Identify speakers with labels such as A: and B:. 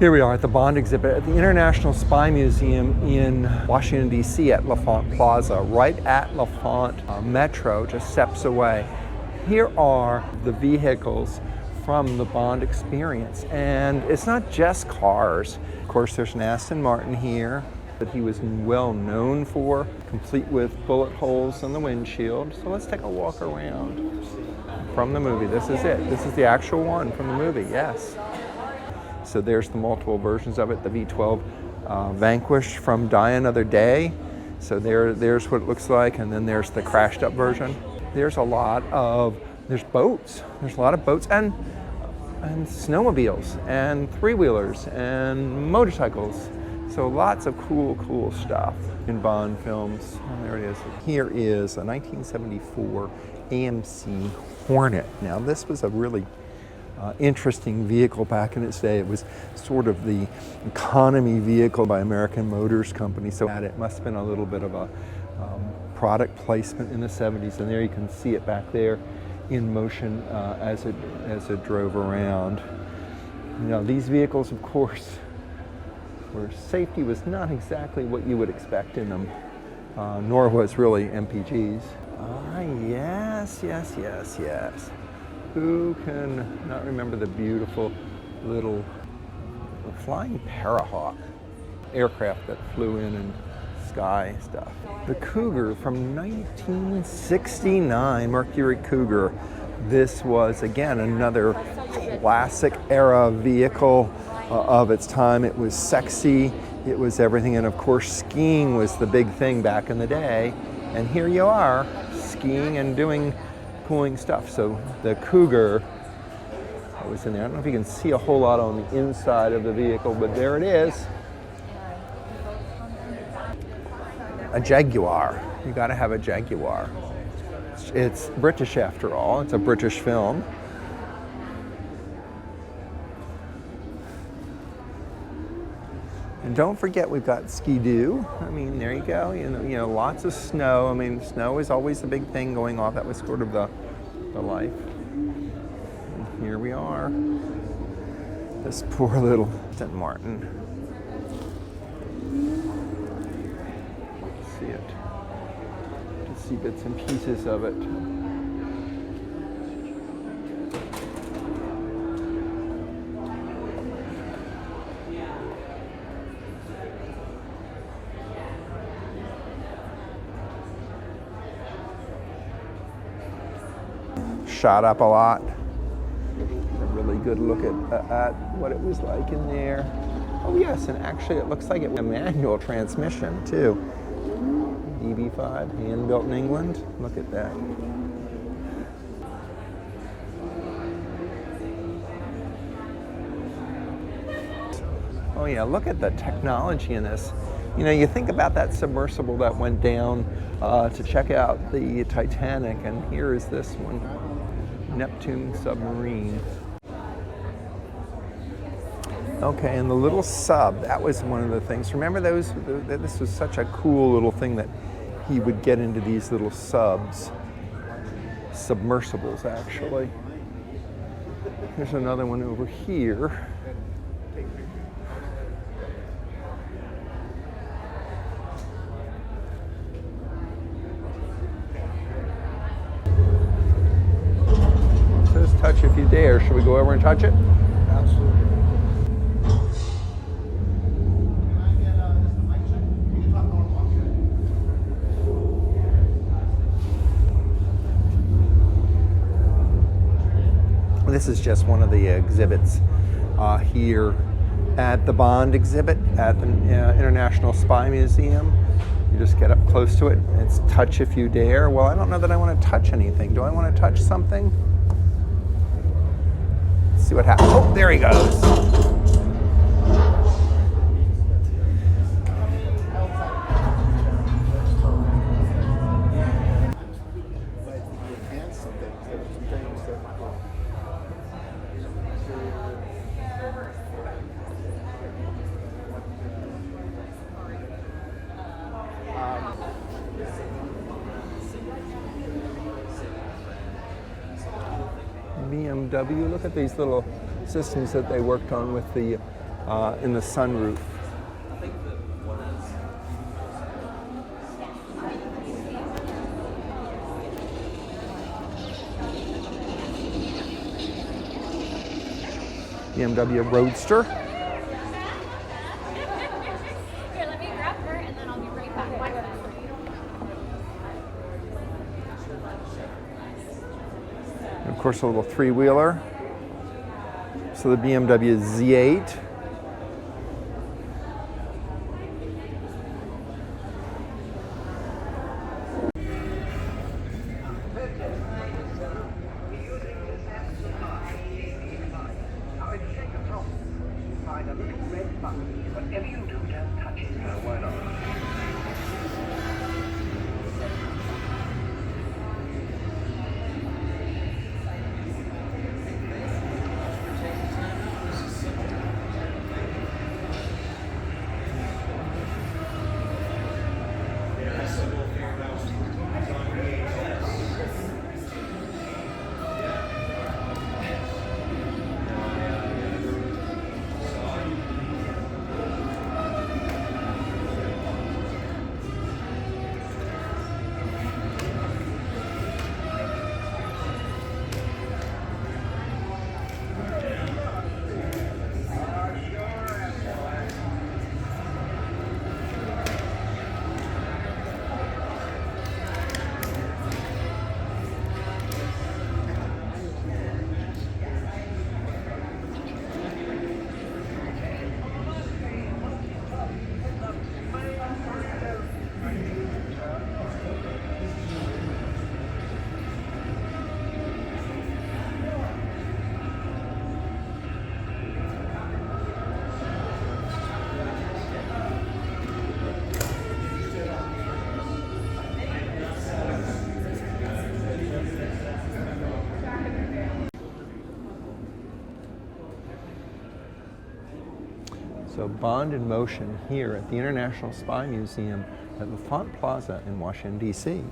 A: Here we are at the Bond exhibit at the International Spy Museum in Washington, D.C. at L'Enfant Plaza, right at L'Enfant Metro, just steps away. Here are the vehicles from the Bond experience, and it's not just cars. Of course, there's an Aston Martin here that he was well known for, complete with bullet holes in the windshield. So let's take a walk around from the movie. This is it. This is the actual one from the movie, yes. So there's the multiple versions of it, the V12 Vanquish from Die Another Day. So there's what it looks like, and then there's the crashed up version. There's a lot of boats. There's a lot of boats and snowmobiles and three-wheelers and motorcycles. So lots of cool stuff in Bond films. Oh, there it is. Here is a 1974 AMC Hornet. Now this was a really interesting vehicle back in its day. It was sort of the economy vehicle by American Motors Company, so it must have been a little bit of a product placement in the 70s, and there you can see it back there in motion as it drove around. You know, these vehicles, of course, where safety was not exactly what you would expect in them, nor was really MPGs. Ah, yes. Who can not remember the beautiful little flying Parahawk aircraft that flew in and sky stuff? The Cougar from 1969, Mercury Cougar. This was, again, another classic era vehicle of its time. It was sexy, it was everything, and of course skiing was the big thing back in the day. And here you are, skiing and doing cooling stuff. So the Cougar was in there. I don't know if you can see a whole lot on the inside of the vehicle, but there it is. A Jaguar. You got to have a Jaguar. It's British after all. It's a British film. And don't forget, we've got Ski-Doo. I mean, there you go. You know, lots of snow. I mean, snow is always a big thing going off. That was sort of the life. And here we are. This poor little Aston Martin. See it. Just see bits and pieces of it. Shot up a lot. A really good look at what it was like in there. Oh yes, and actually it looks like it was a manual transmission too. DB5, hand built in England. Look at that. Oh yeah, look at the technology in this. You know, you think about that submersible that went down to check out the Titanic, and here is this one. Neptune submarine. Okay, and the little sub, that was one of the things. Remember those? This was such a cool little thing that he would get into these little subs. Submersibles, actually. There's another one over here. Touch if you dare. Should we go over and touch it?
B: Absolutely.
A: This is just one of the exhibits here at the Bond exhibit at the International Spy Museum. You just get up close to it. It's touch if you dare. Well, I don't know that I want to touch anything. Do I want to touch something? See what happens. Oh, there he goes. BMW, look at these little systems that they worked on with the in the sunroof. BMW Roadster.
B: Here, let me grab her and then I'll be right back.
A: And of course, a little three-wheeler. So the BMW Z8.
C: Find a little red button. Whatever you do, don't touch it. Why not?
A: So Bond in motion here at the International Spy Museum at L'Enfant Plaza in Washington, D.C.